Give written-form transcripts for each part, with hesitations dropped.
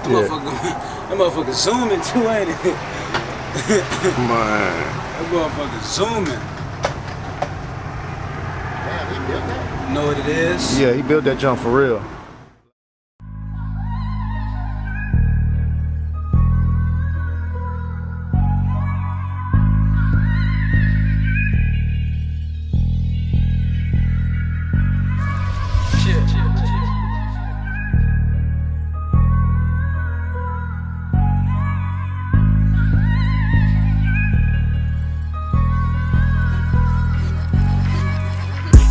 That motherfucker zooming too, ain't it? Man. That motherfucker zooming. Damn, he built that? You know what it is? Yeah, he built that jump for real.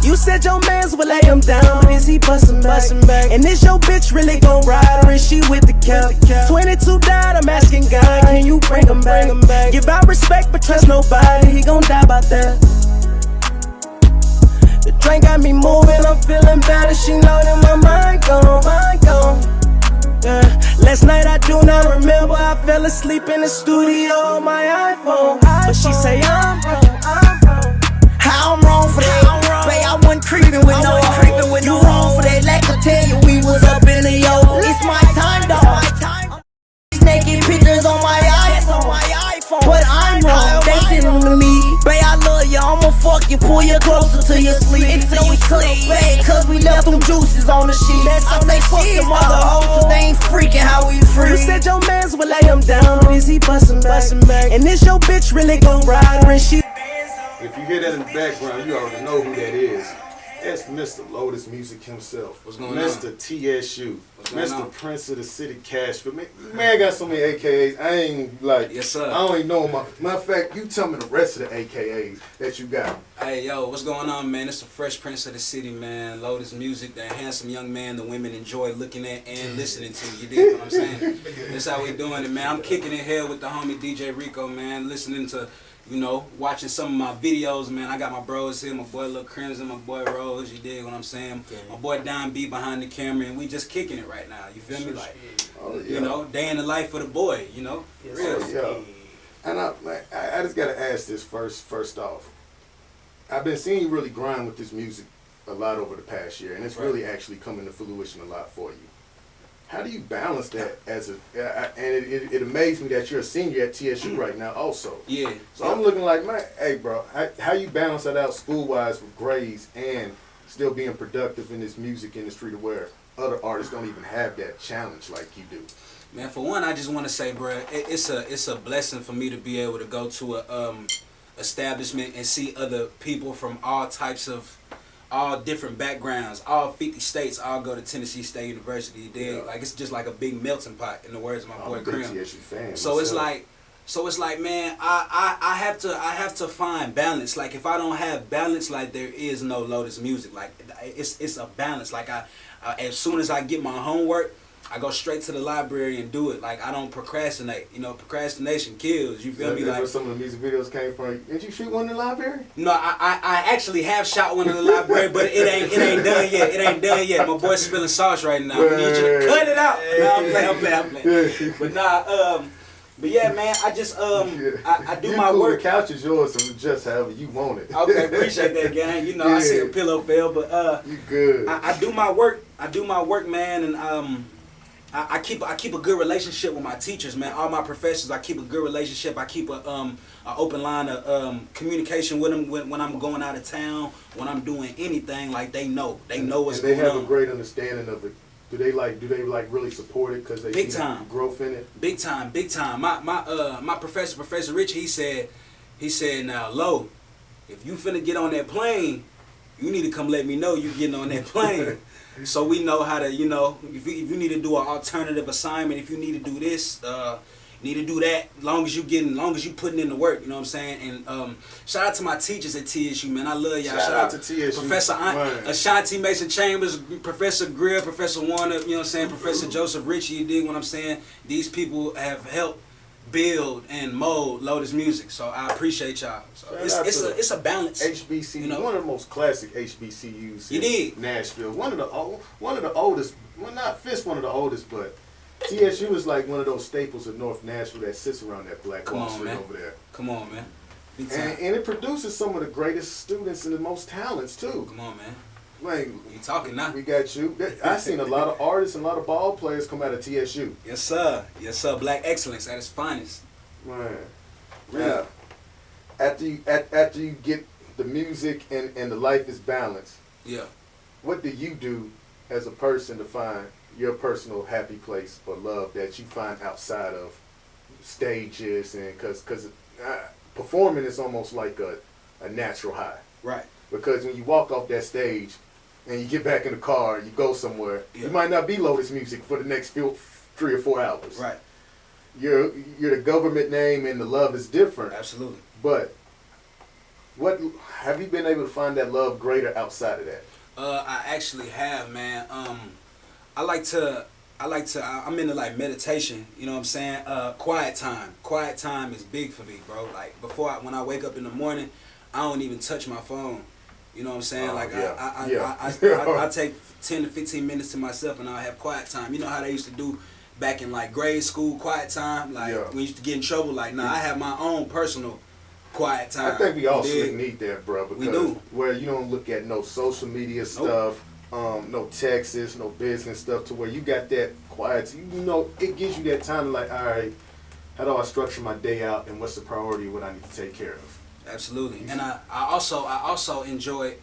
You said your mans would lay him down, but is he bustin' back? And this your bitch really gon' ride, or is she with the cap? 22 died, I'm asking God, can you bring him back? Give out respect, but trust nobody, he gon' die about that. The drink got me moving, I'm feeling better, she know that my mind gone. Yeah. Last night I do not remember, I fell asleep in the studio on my iPhone. But she say I'm wrong. How I'm wrong for that? Babe, I wasn't creeping with no hoes. You wrong for that? Like I tell you, we was up in the yo. It's my time, dog. Naked pictures on my iPhone. But I'm wrong, they sending to me. Babe, I love you, I'ma fuck you, pull you closer to your sleep. Until you sleep, babe, cause we left them juices on the sheet. I say fuck them other hoes, cause they ain't freaking how we free. You said your mans would lay him down, or is he bustin' back? And this your bitch really gon' ride, or is she? If you hear that in the background, you already know who that is. That's Mr. Lotis Music himself. What's going Mr. TSU. going Mr. on? Prince of the City Cash. Man, got so many AKAs. I ain't like, Yes, sir. I don't even know them. Matter of fact, you tell me the rest of the AKAs that you got. Hey, yo, what's going on, man? It's the Fresh Prince of the City, man. Lotis Music, that handsome young man the women enjoy looking at and listening to. You dig what I'm saying? That's how we doing it, man. I'm kicking it here with the homie DJ Rico, man. Listening to, you know, watching some of my videos, man. I got my bros here, my boy Lil Crimson, my boy Rose, you dig what I'm saying? My boy Don B behind the camera, and we just kicking it right now. You feel me? Like, you know, day in the life of the boy, you know? For real. Yeah. And I just gotta ask this first off. I've been seeing you really grind with this music a lot over the past year, and it's really actually coming to fruition a lot for you. How do you balance that as a, and it amazed me that you're a senior at TSU right now also. Yeah. So I'm looking like, man, hey bro, how you balance that out school-wise with grades and still being productive in this music industry to where other artists don't even have that challenge like you do? Man, for one, I just want to say, bro, it's a blessing for me to be able to go to a establishment and see other people from all types of, all different backgrounds, all 50 states, all go to Tennessee State University. You dig? Yeah. Like, it's just like a big melting pot, in the words of my boy Crim. TSU fan. So it's like, man, I have to find balance. Like, if I don't have balance, like, there is no Lotis Music. Like, it's a balance. Like, I as soon as I get my homework, I go straight to the library and do it. Like, I don't procrastinate. You know, procrastination kills. You feel me? Like, where some of the music videos came from. Did you shoot one in the library? no, I actually have shot one in the library, but it ain't done yet. It ain't done yet. My boy's spilling sauce right now. I need you to cut it out. No, I'm playing. But nah, but yeah, man, I just I do my work. The couch is yours, so just however you want it. Okay, appreciate that, gang. You know, I see a pillow fell, but you good. I do my work. I do my work, man, and I keep a good relationship with my teachers, man. All my professors, I keep a good relationship. I keep a open line of communication with them when I'm going out of town, when I'm doing anything. Like, they know what's going on. They have a great understanding of it. Do they really support it because they big see time growth in it? Big time. My professor, Professor Rich, he said, now, Lo, if you finna get on that plane, you need to come let me know you getting on that plane. So we know how to, you know, if you need to do an alternative assignment, if you need to do this, need to do that, long as you putting in the work, you know what I'm saying? And shout out to my teachers at TSU, man. I love y'all. Shout out to TSU. Professor Ashanti Mason Chambers, Professor Greer, Professor Warner, you know what I'm saying? Professor Joseph Ritchie, you dig what I'm saying? These people have helped build and mold Lotis Music, so I appreciate y'all. So it's a balance. HBCU, you know? one of the most classic HBCUs You in did. Nashville. One of the oldest, well, not Fist one of the oldest, but TSU is like one of those staples of North Nashville that sits around that Black Wall Street over there. Come on, man. And it produces some of the greatest students and the most talents too. Come on, man. Like, You talking now? we got you. I seen a lot of artists and a lot of ball players come out of TSU. Yes, sir. Yes, sir. Black excellence at its finest. Man, Really? yeah. After you get the music and the life is balanced, Yeah. what do you do as a person to find your personal happy place or love that you find outside of stages? And because performing is almost like a natural high. Right. Because when you walk off that stage and you get back in the car, you go somewhere, Yeah. you might not be Lotis music for the next 3 or 4 hours. Right. You're the government name and the love is different. Absolutely. But what have you been able to find that love greater outside of that? I actually have, man. I'm into like meditation, you know what I'm saying? Quiet time. Quiet time is big for me, bro. Like when I wake up in the morning, I don't even touch my phone. You know what I'm saying? I take 10 to 15 minutes to myself and I'll have quiet time. You know how they used to do back in like grade school, quiet time? Like we used to get in trouble. Like, I have my own personal quiet time. I think we all need that, bro. Because We do. Where you don't look at no social media stuff, no texts, no business stuff, to where you got that quiet. You know, it gives you that time to like, all right, how do I structure my day out, and what's the priority of what I need to take care of? Absolutely. And I also enjoy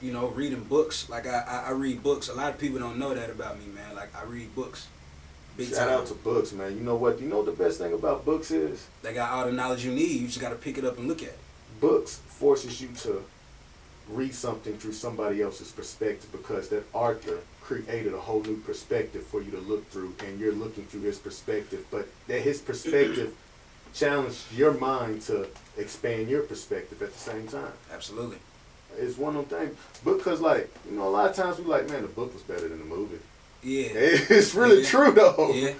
you know, reading books. Like I read books. A lot of people don't know that about me, man. Like I read books. Big Shout time. out to books, man. You know what? You know what the best thing about books is? They got all the knowledge you need. You just got to pick it up and look at it. Books forces you to read something through somebody else's perspective, because that author created a whole new perspective for you to look through, and you're looking through his perspective. But that his perspective challenged your mind to expand your perspective at the same time. Absolutely. It's one of them things. Because, like, you know, a lot of times we like, man, the book was better than the movie. Yeah. It's really true, though. Yeah.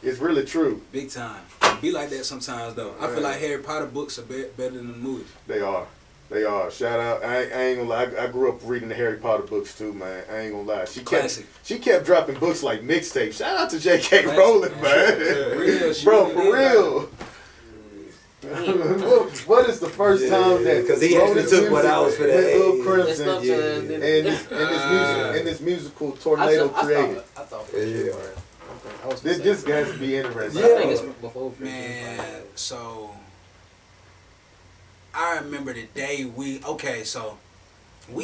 It's really true. Big time. Be like that sometimes, though. I feel like Harry Potter books are better than the movies. They are. They are. Shout out. I ain't gonna lie. I grew up reading the Harry Potter books too, man. I ain't gonna lie. She kept dropping books like mixtapes. Shout out to J.K. Rowling, man. Real, Bro, for real. What is the first time that? Because he actually took what I was for that. Lil Crimson Yeah. and this musical Tornado created. I thought Yeah. This got to be interesting. I think it's before. Man, so I remember the day we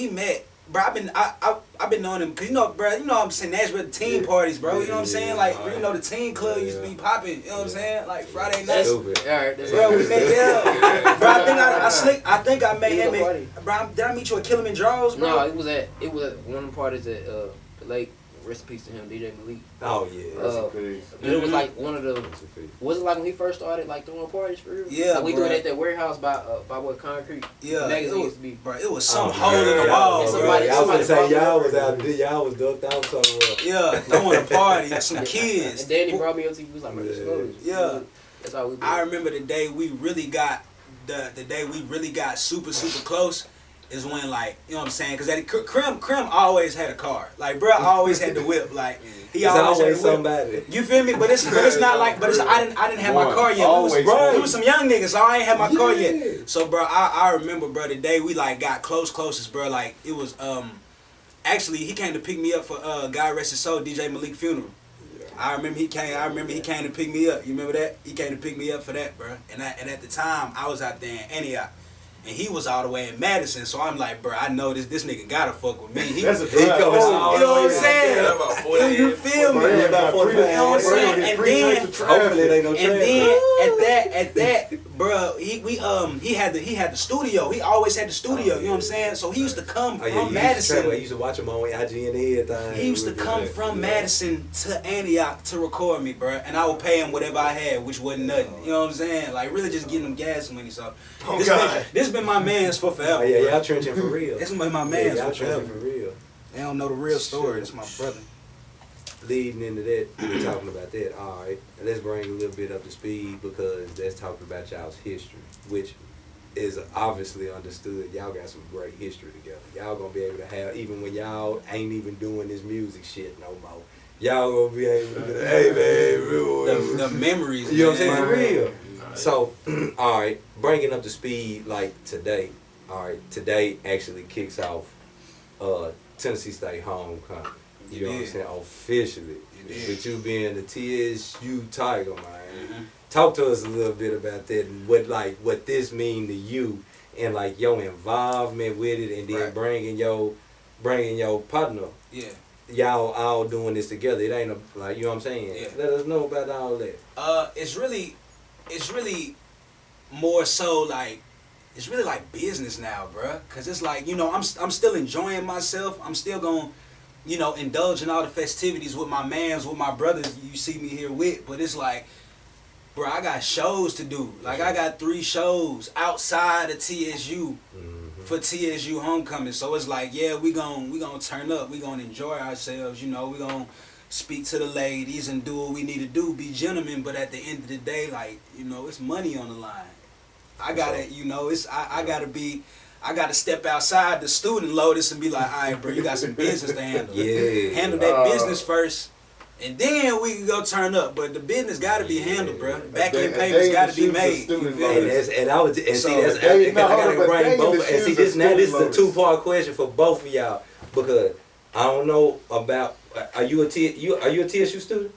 met. Bro, I've been knowing him, cause you know what I'm saying, Nashville teen parties, bro. You know what I'm saying? Like, you know, the teen club used to be popping. You know what I'm saying? Like Friday nights. Alright, Bro, we met bro, I think I met him at, bro, did I meet you at Kilimanjaro's, bro? No, it was at one of the parties at the lake. Rest in peace to him, DJ Malik. Oh, yeah. And it was like one of the. Was it like when he first started like throwing parties for real? Yeah, like we bro. threw it at that warehouse by what Concrete. Yeah, Magazine it was, used to be. bro, it was some hole in the wall, And bro. somebody- I was gonna say somebody y'all brought was out there, y'all was ducked out somewhere. Yeah, throwing a party, some kids. And Danny brought me up to you. He was like, "Man, Yeah. That's how we. I remember the day we really got super close is when, like, you know what I'm saying? Because Krim always had a car. Like, bro always had the whip. Like, he It's always had always the whip. somebody. You feel me? But it's not like, I didn't have my car yet. It was some young niggas, so I ain't had my car yet. So, bro, I remember, bro, the day we like got closest, bro. Like, it was actually he came to pick me up for God rest his soul, DJ Malik funeral. I remember he came to pick me up. You remember that? He came to pick me up for that, bro. And at the time I was out there in Antioch. And he was all the way in Madison, so I'm like, bro, I know this nigga gotta fuck with me. That's a He drive. coming You know what I'm saying? You feel me? Yeah, about 45 You know what I'm saying? And then, Hopefully it ain't no and traffic. then at that, bro, he had the studio. He always had the studio. You know what I'm saying? So he used to come Oh, yeah, from Madison. I used to watch him on IG and everything. He used to come from Madison to Antioch to record me, bro, and I would pay him whatever I had, which wasn't nothing. You know what I'm saying? Like, really just getting him gas money. So this been my man's for forever. Oh, yeah, bro. y'all trenching for real. This been my Yeah, man's y'all for forever. trenching for real. They don't know the real story. It's my brother. Leading into that, we're talking about that. All right, let's bring a little bit up to speed, because that's talking about y'all's history, which is obviously understood. Y'all got some great history together. Y'all gonna be able to have, even when y'all ain't even doing this music shit no more, y'all gonna be able to be like, hey man, The memories. you know what I'm saying? man. For real. So, all right, bringing up to speed, like today. All right, today actually kicks off Tennessee State homecoming. You know what I'm did. saying? Officially. You did. With you being the TSU Tiger, man. Mm-hmm. Talk to us a little bit about that and what this mean to you and like your involvement with it, and then Right. bringing your partner. Yeah. Y'all all doing this together. It ain't like, you know what I'm saying? Yeah. Let us know about all that. It's really more so like, it's really like business now, bruh. Cause it's like, you know, I'm still enjoying myself. I'm still gonna, you know, indulge in all the festivities with my mans, with my brothers you see me here with. But it's like, bro, I got shows to do. Like, I got 3 shows outside of TSU for TSU homecoming. So it's like, yeah, we gon' turn up. We gonna enjoy ourselves. You know, we gonna speak to the ladies and do what we need to do. Be gentlemen. But at the end of the day, like, you know, it's money on the line. I gotta, you know, I gotta step outside the student Lotus and be like, all right, bro, you got some business to handle. Yeah. Handle that business first. And then we can go turn up, but the business got to be handled, bro. Back end payments got to be made. You feel me? And I was, and So, see, that's they- because I no, gotta but bring they both. in the And see, shoes this of now this is a student 2-part question for both of y'all, because I don't know about. Are you a TSU student?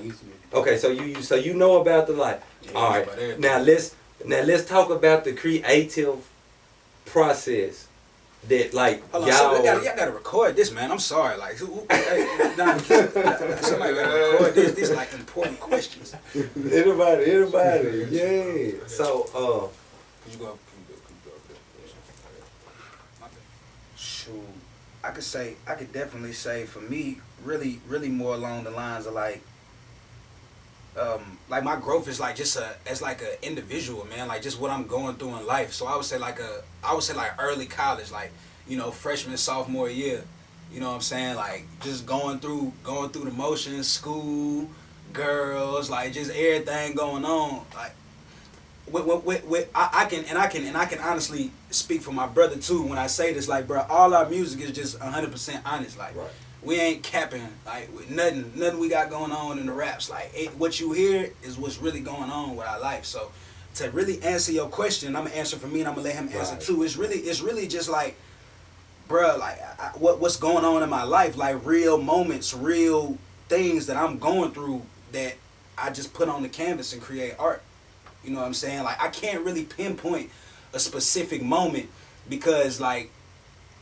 Used to be. Okay, so you know about the life. Yeah, All about right. everything. Let's talk about the creative process that like Hold on, y'all gotta record this, man. I'm sorry, like, somebody gotta record this. These like important questions. Everybody, yeah. So, Can you go up there? Shoot, I could definitely say for me, really more along the lines of like my growth is like just as like an individual, man, like just what I'm going through in life. So I would say like early college, like, you know, freshman, sophomore year, you know what I'm saying, like just going through the motions, school, girls, like just everything going on, like I can honestly speak for my brother too when I say this, like, bro, all our music is just 100% honest, like. right. We ain't capping, like, with nothing we got going on in the raps. Like, what you hear is what's really going on with our life. So, to really answer your question, I'm gonna answer for me, and I'm gonna let him answer Right. too. It's really just like, bruh, like, what's going on in my life, like real moments, real things that I'm going through that I just put on the canvas and create art. You know what I'm saying? Like, I can't really pinpoint a specific moment because, like,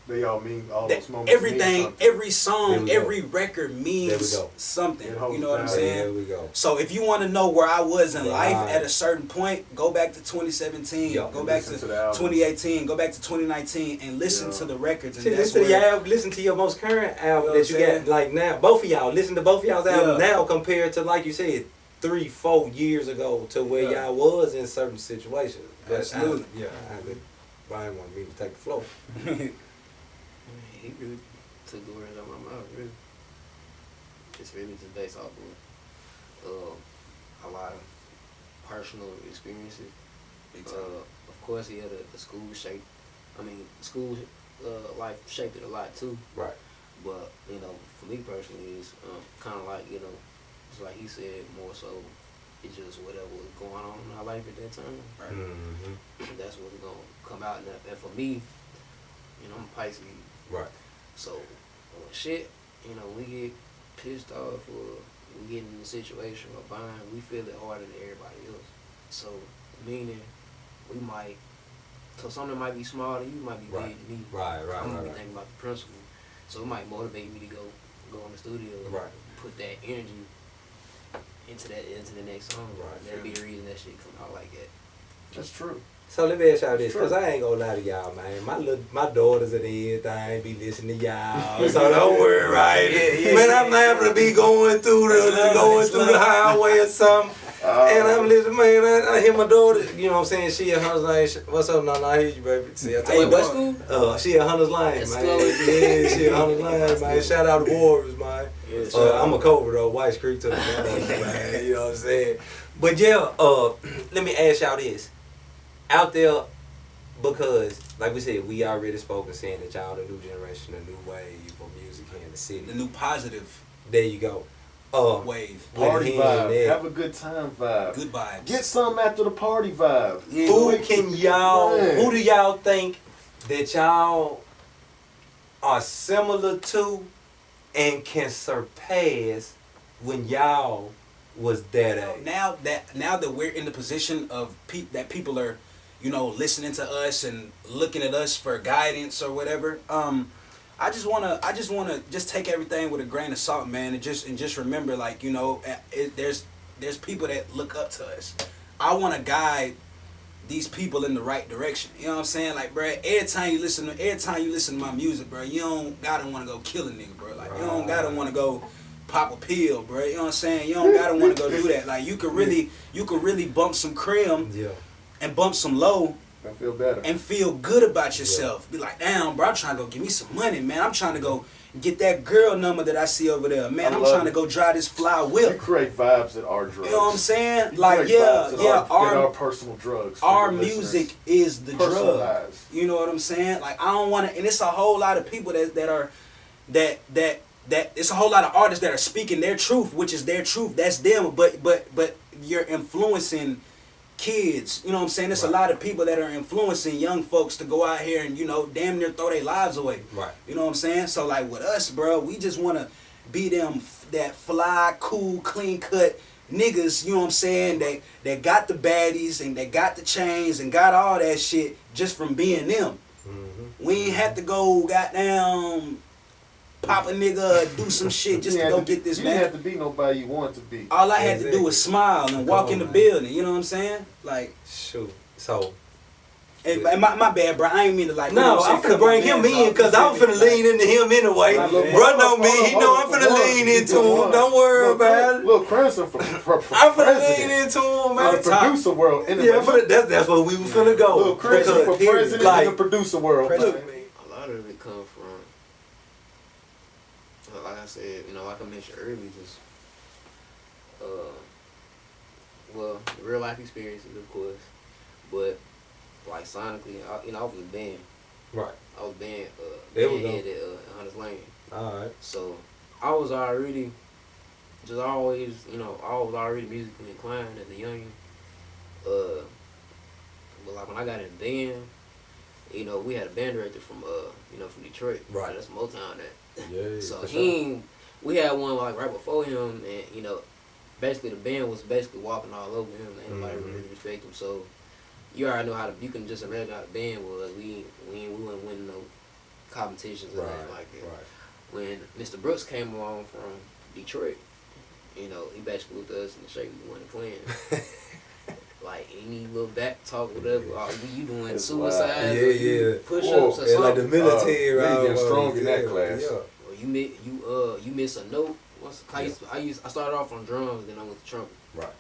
They all mean all those moments. everything, mean something. every There song, we go. every record There we means go. something. It holds You know what I'm value. saying? There we go. So if you want to know where I was in life Right. at a certain point, go back to 2017, Yeah, go and back to listen to the albums. 2018, go back to 2019, and listen Yeah. to the records. And See, that's listen to where, y'all. Listen to your most current album You know that you what I'm got like now. Both of y'all. Listen to both of y'all's album Yeah. now compared to, like you said, 3-4 years ago to where Yeah. y'all was in certain situations. But Absolutely. Brian wanted me to take the floor. He really took the words out of my mouth, really. It's really just based off of a lot of personal experiences. Of course, he had the school shape. I mean, school life shaped it a lot too. Right. But, you know, for me personally, it's kind of like, you know, it's like he said, more so it's just whatever was going on in our life at that time. Right. Mm-hmm. That's what's going to come out. And for me, you know, I'm Pisces. Right. So, shit, you know, we get pissed off or we get in a situation or bind, we feel it harder than everybody else. So, meaning, we might, so something might be small to you, might be Right. big to me. Right. I'm gonna be Right. thinking about the principle. So it might motivate me to go in the studio and Right. put that energy into the next song. Right. That'll be the reason that shit come out like that. That's true. So let me ask y'all this, cause I ain't gonna lie to y'all, man. My daughters and everything be listening to y'all, so don't worry, right? Man, I'm liable to be going through the highway or something, and I'm listening, man. I hear my daughter, you know what I'm saying? She at Hunter's Lane. What's up, Nana? I hear you, baby. See, I Hey, you what school? She at Hunter's Lane, That's man. cool. Yeah, she at Hunter's Lane, man. Shout out to Warriors, man. Yes, I'm a Cobra though, White Creek to the Warriors, man. You know what I'm saying? But yeah, let me ask y'all this. Out there, because like we said, we already spoken saying that y'all the new generation, the new wave of music here in the city. The new positive There you go. wave. Party with vibe. that, Have a good time vibe. Good vibes. Get some after the party vibe. who do y'all think that y'all are similar to and can surpass when y'all was that age? Now that we're in the position of that people are, listening to us and looking at us for guidance or whatever. I just wanna just take everything with a grain of salt, man, and just remember, like, there's people that look up to us. I wanna guide these people in the right direction. You know what I'm saying? Like, bro, every time you listen to my music, bro, you don't gotta wanna go kill a nigga, bro. Like, you don't gotta wanna go pop a pill, bro. You know what I'm saying? You don't gotta wanna go do that. Like, you could really bump some cream and bump some low. I feel better. And feel good about yourself. Be like, damn, bro, I'm trying to go give me some money, man. I'm trying to go get that girl number that I see over there. Man, I'm trying to go drive this fly whip. You create vibes that are drugs. You know what I'm saying? You Like, our personal drugs. Our music is the drug. Personalized. You know what I'm saying? Like, I don't want to, and it's a whole lot of people that it's a whole lot of artists that are speaking their truth, which is their truth. That's them. But you're influencing kids, you know what I'm saying? There's a lot of people that are influencing young folks to go out here and, damn near throw their lives away. Right. You know what I'm saying? So, like, with us, bro, we just want to be them, that fly, cool, clean cut niggas, you know what I'm saying, that got the baddies and that got the chains and got all that shit just from being them. Mm-hmm. We ain't have to go goddamn pop a nigga, do some shit just to go get this man. You didn't have to be nobody you want to be. All I had to do was smile and walk in the building. You know what I'm saying? Like, shoot. So, and my bad, bro. I ain't mean to like. No, I'm finna bring him in because I'm finna lean into him anyway. Bro know me. He know I'm finna lean into him. Don't worry about it. Little Cranston from I'm finna lean into him, man. The producer world. That's what we were finna go. Little Cranston for president in the producer world. A lot of it come from, like I said, like I mentioned earlier, just real life experiences, of course, but like sonically, I was a band. Right. I was band head at Hunter's Lane. All right. So I was already musically inclined as a youngin'. But like when I got in the band, we had a band director from from Detroit. Right. So that's Motown that. Yeah. So we had one like right before him, and basically the band was basically walking all over him. And nobody really respect him. So you already know you can just imagine how the band was. We wouldn't win no competitions or anything like that. Right. When Mr. Brooks came along from Detroit, he basically looked at us in the shape we wanted playing. Like any little back talk, whatever. You doing suicide? Yeah. Push ups or something. Like the military, getting strong in that class. Or you miss a note. I started off on drums, then I went to trumpet. Right.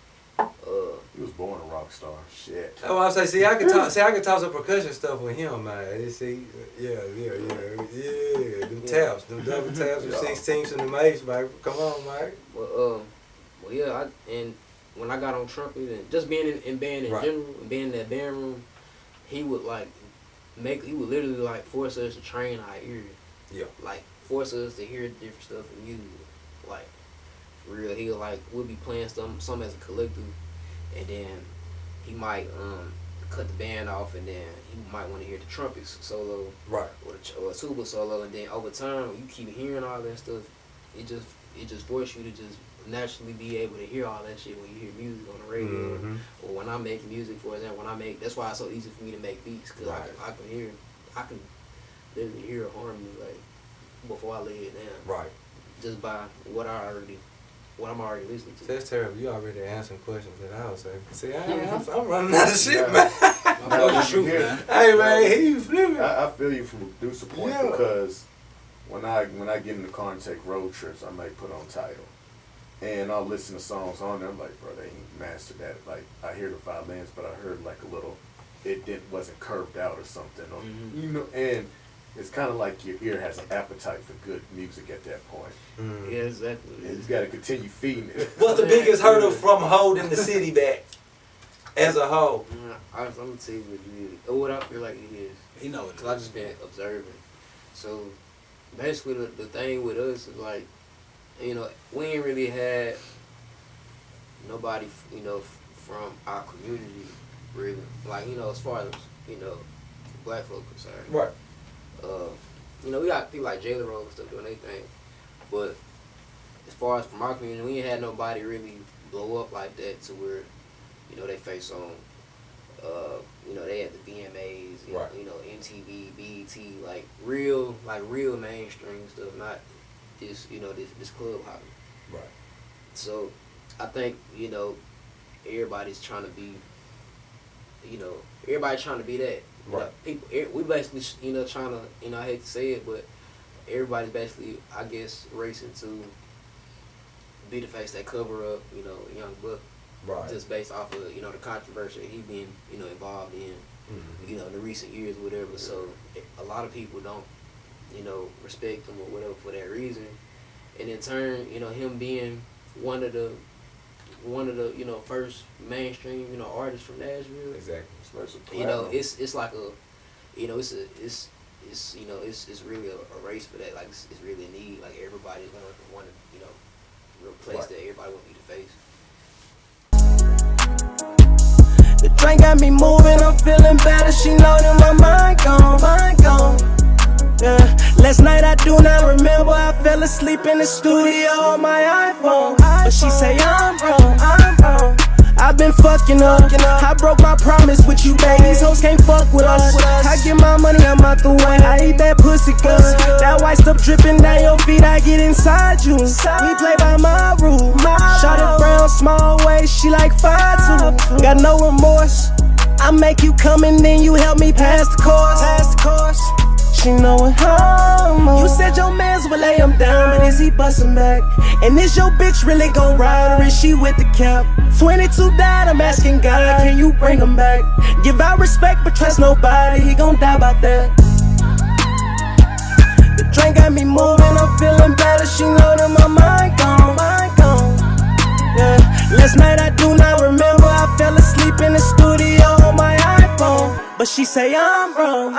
He was born a rock star. Shit. That's what I say. I can talk some percussion stuff with him, man. You see, yeah. Them taps, them double taps, them 16s, and them 8s, man. Come on, man. Well, and when I got on trumpet and just being in band in general, and being in that band room, he would literally like force us to train our ears. Yeah. Like force us to hear different stuff in music. Like for real, we'll be playing some as a collective, and then he might cut the band off, and then he might want to hear the trumpets solo, right, or a tuba solo, and then over time, when you keep hearing all that stuff, it just forces you to just naturally be able to hear all that shit when you hear music on the radio, or when I make music. For example, that's why it's so easy for me to make beats, because I can literally hear a harmony like before I lay it down, right, just by what I'm already listening to. That's terrible. You already answering questions that I was saying. See, I'm running out of shit, man. Hey, man, he's flipping. I feel you from the producer point, because when I get in the car and take road trips, I might put on Tidal, and I'll listen to songs on there. I'm like, bro, they ain't mastered that. Like, I hear the violins, but I heard like a little, wasn't curved out or something, or and it's kind of like your ear has an appetite for good music at that point. Yeah, exactly. And you got to continue feeding it. What's the biggest hurdle from holding the city back as a whole? I'm gonna tell you what I feel like it is. You know, because I just been observing. So basically, the thing with us is like, we ain't really had nobody, from our community, really. Like, as far as black folk concerned. Right. you know, we got people like Jalen Rose and stuff doing their thing. But as far as from our community, we ain't had nobody really blow up like that to where, you know, they face on, you know, they had the VMAs, you know, MTV, BET, like real mainstream stuff, not this, you know, this club hopping. Right. So I think, you know, everybody's trying to be, you know, everybody's trying to be that. You know, people, we basically, you know, trying to, you know, I hate to say it, but everybody's basically, I guess, racing to be the face that cover up, you know, Young Buck. Right. Just based off of, you know, the controversy he been, you know, involved in, you know, in the recent years or whatever. So a lot of people don't, you know, respect him or whatever for that reason. And in turn, you know, him being one of the, you know, first mainstream, you know, artists from Nashville. Exactly. You know, it's like a, you know, it's you know, it's really a race for that. Like it's really a need. Like everybody's going to want to, you know, replace that. Everybody want to be the face. The drink got me moving, I'm feeling better. She know that my mind gone. Yeah. Last night I do not remember. I fell asleep in the studio on my iPhone. But she say I'm wrong. I've been fucking up. I broke my promise with you, baby. These hoes can't fuck with us. I get my money, I'm out the way. I eat that pussy, cuz that white stuff dripping down your feet. I get inside you. We play by my rules. Shot it brown, small waist. She like 5'2". Got no remorse. I make you come and then you help me pass the course. She know what I'm on. You said your mans would lay him down, but is he bustin' back? And is your bitch really gon' ride, or is she with the cap? 22 died, I'm asking God, can you bring him back? Give out respect, but trust nobody, he gon' die about that. The drink got me moving, I'm feeling better. She know that my mind gone. Yeah. Last night I do not remember. I fell asleep in the studio on my iPhone, but she say I'm wrong.